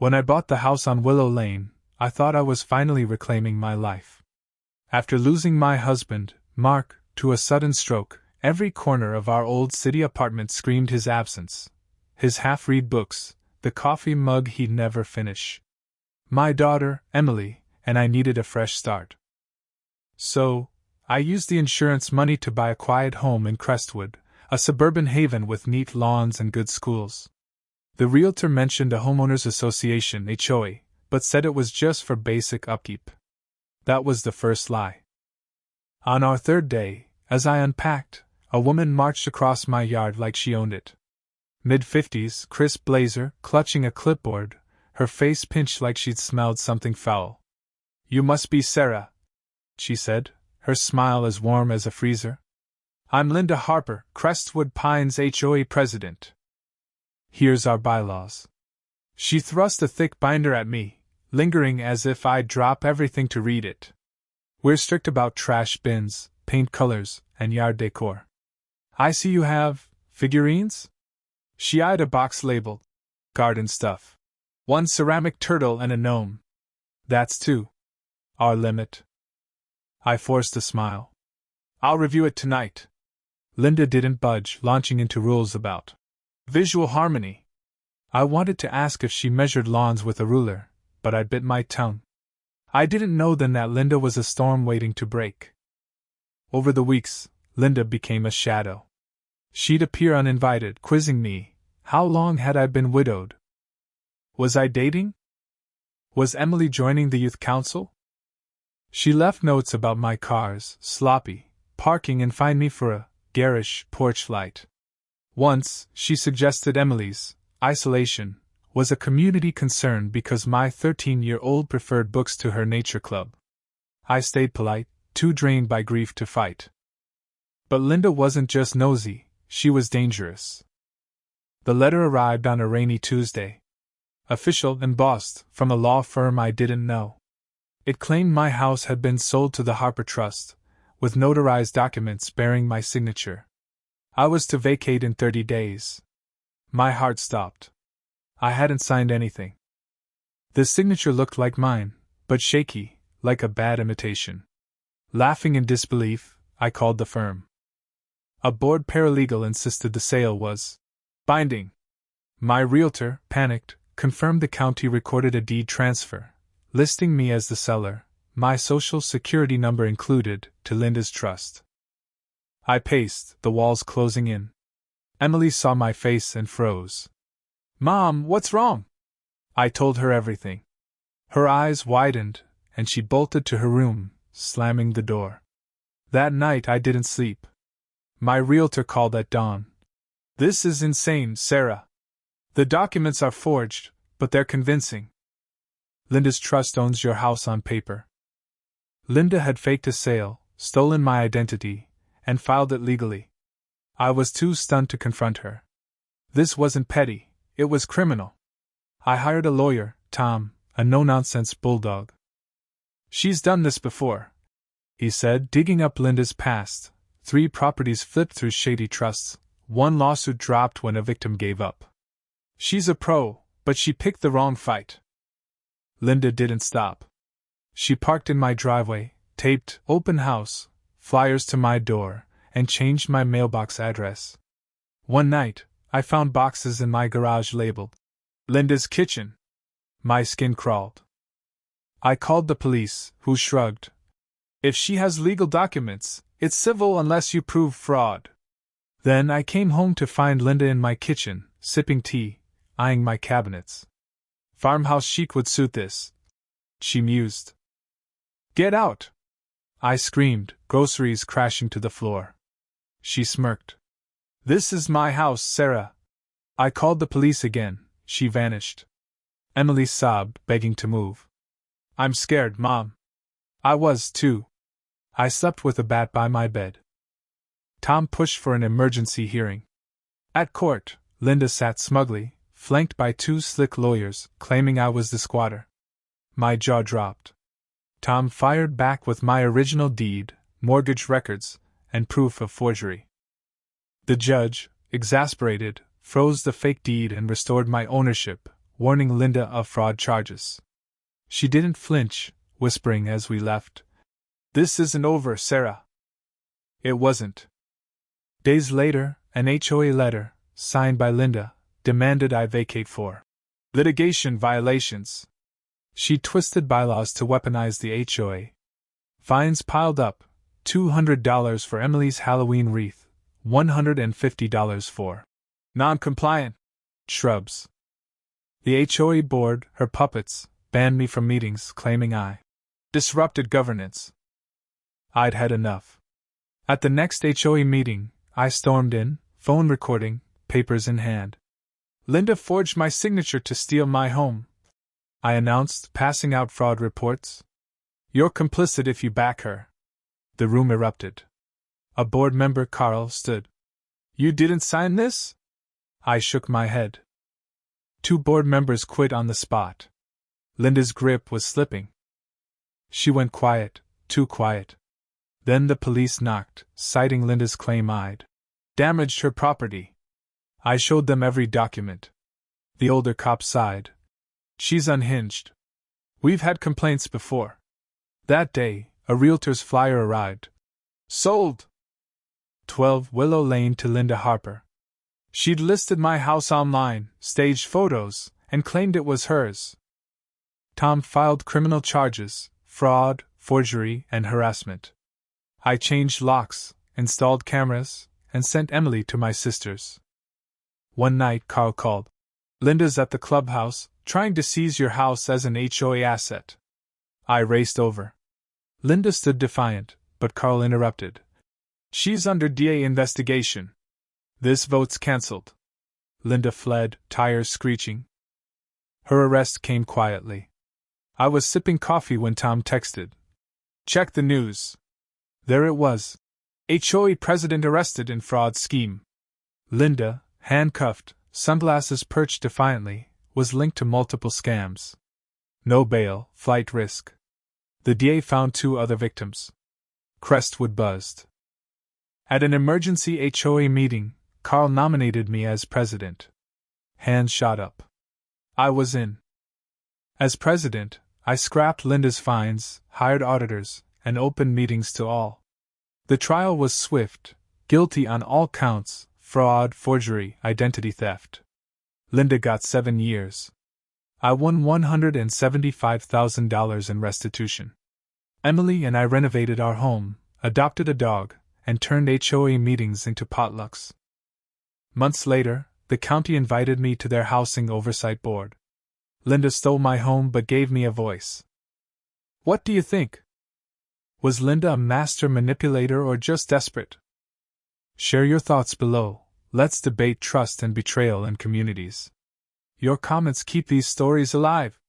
When I bought the house on Willow Lane, I thought I was finally reclaiming my life. After losing my husband, Mark, to a sudden stroke, every corner of our old city apartment screamed his absence. His half-read books, the coffee mug he'd never finish. My daughter, Emily, and I needed a fresh start. So, I used the insurance money to buy a quiet home in Crestwood, a suburban haven with neat lawns and good schools. The realtor mentioned a homeowners association HOA, but said it was just for basic upkeep. That was the first lie. On our third day, as I unpacked, a woman marched across my yard like she owned it. Mid-50s, crisp blazer, clutching a clipboard, her face pinched like she'd smelled something foul. "You must be Sarah," she said, her smile as warm as a freezer. "I'm Linda Harper, Crestwood Pines HOA president. Here's our bylaws." She thrust a thick binder at me, lingering as if I'd drop everything to read it. "We're strict about trash bins, paint colors, and yard decor. I see you have figurines?" She eyed a box labeled garden stuff. "One ceramic turtle and a gnome. That's two. Our limit." I forced a smile. "I'll review it tonight." Linda didn't budge, launching into rules about visual harmony. I wanted to ask if she measured lawns with a ruler, but I bit my tongue. I didn't know then that Linda was a storm waiting to break. Over the weeks, Linda became a shadow. She'd appear uninvited, quizzing me. How long had I been widowed? Was I dating? Was Emily joining the youth council? She left notes about my cars, sloppy, parking, and find me for a garish porch light. Once, she suggested Emily's isolation was a community concern because my 13-year-old preferred books to her nature club. I stayed polite, too drained by grief to fight. But Linda wasn't just nosy, she was dangerous. The letter arrived on a rainy Tuesday. Official, embossed, from a law firm I didn't know. It claimed my house had been sold to the Harper Trust, with notarized documents bearing my signature. I was to vacate in 30 days. My heart stopped. I hadn't signed anything. The signature looked like mine, but shaky, like a bad imitation. Laughing in disbelief, I called the firm. A board paralegal insisted the sale was binding. My realtor, panicked, confirmed the county recorded a deed transfer, listing me as the seller, my social security number included, to Linda's trust. I paced, the walls closing in. Emily saw my face and froze. "Mom, what's wrong?" I told her everything. Her eyes widened, and she bolted to her room, slamming the door. That night I didn't sleep. My realtor called at dawn. "This is insane, Sarah. The documents are forged, but they're convincing. Linda's trust owns your house on paper." Linda had faked a sale, stolen my identity, and filed it legally. I was too stunned to confront her. This wasn't petty, it was criminal. I hired a lawyer, Tom, a no-nonsense bulldog. "She's done this before," he said, digging up Linda's past. 3 properties flipped through shady trusts, 1 lawsuit dropped when a victim gave up. "She's a pro, but she picked the wrong fight." Linda didn't stop. She parked in my driveway, taped "open house" flyers to my door, and changed my mailbox address. One night, I found boxes in my garage labeled Linda's Kitchen. My skin crawled. I called the police, who shrugged. "If she has legal documents, it's civil unless you prove fraud." Then I came home to find Linda in my kitchen, sipping tea, eyeing my cabinets. "Farmhouse chic would suit this," she mused. "Get out!" I screamed, groceries crashing to the floor. She smirked. "This is my house, Sarah." I called the police again. She vanished. Emily sobbed, begging to move. "I'm scared, Mom." I was, too. I slept with a bat by my bed. Tom pushed for an emergency hearing. At court, Linda sat smugly, flanked by 2 slick lawyers, claiming I was the squatter. My jaw dropped. Tom fired back with my original deed, mortgage records, and proof of forgery. The judge, exasperated, froze the fake deed and restored my ownership, warning Linda of fraud charges. She didn't flinch, whispering as we left, "This isn't over, Sarah." It wasn't. Days later, an HOA letter, signed by Linda, demanded I vacate for litigation violations. She twisted bylaws to weaponize the HOA. Fines piled up: $200 for Emily's Halloween wreath, $150 for non-compliant shrubs. The HOA board, her puppets, banned me from meetings, claiming I disrupted governance. I'd had enough. At the next HOA meeting, I stormed in, phone recording, papers in hand. "Linda forged my signature to steal my home," I announced, passing out fraud reports. "You're complicit if you back her." The room erupted. A board member, Carl, stood. "You didn't sign this?" I shook my head. 2 board members quit on the spot. Linda's grip was slipping. She went quiet, too quiet. Then the police knocked, citing Linda's claim I'd damaged her property. I showed them every document. The older cop sighed. "She's unhinged. We've had complaints before." That day, a realtor's flyer arrived. "Sold! 12 Willow Lane to Linda Harper." She'd listed my house online, staged photos, and claimed it was hers. Tom filed criminal charges: fraud, forgery, and harassment. I changed locks, installed cameras, and sent Emily to my sister's. One night Carl called. "Linda's at the clubhouse, trying to seize your house as an HOA asset." I raced over. Linda stood defiant, but Carl interrupted. "She's under DA investigation. This vote's cancelled." Linda fled, tires screeching. Her arrest came quietly. I was sipping coffee when Tom texted, "Check the news." There it was. HOA president arrested in fraud scheme. Linda, handcuffed, sunglasses perched defiantly, was linked to multiple scams. No bail, flight risk. The DA found 2 other victims. Crestwood buzzed. At an emergency HOA meeting, Carl nominated me as president. Hands shot up. I was in. As president, I scrapped Linda's fines, hired auditors, and opened meetings to all. The trial was swift, guilty on all counts: fraud, forgery, identity theft. Linda got 7 years. I won $175,000 in restitution. Emily and I renovated our home, adopted a dog, and turned HOA meetings into potlucks. Months later, the county invited me to their housing oversight board. Linda stole my home but gave me a voice. What do you think? Was Linda a master manipulator or just desperate? Share your thoughts below. Let's debate trust and betrayal in communities. Your comments keep these stories alive.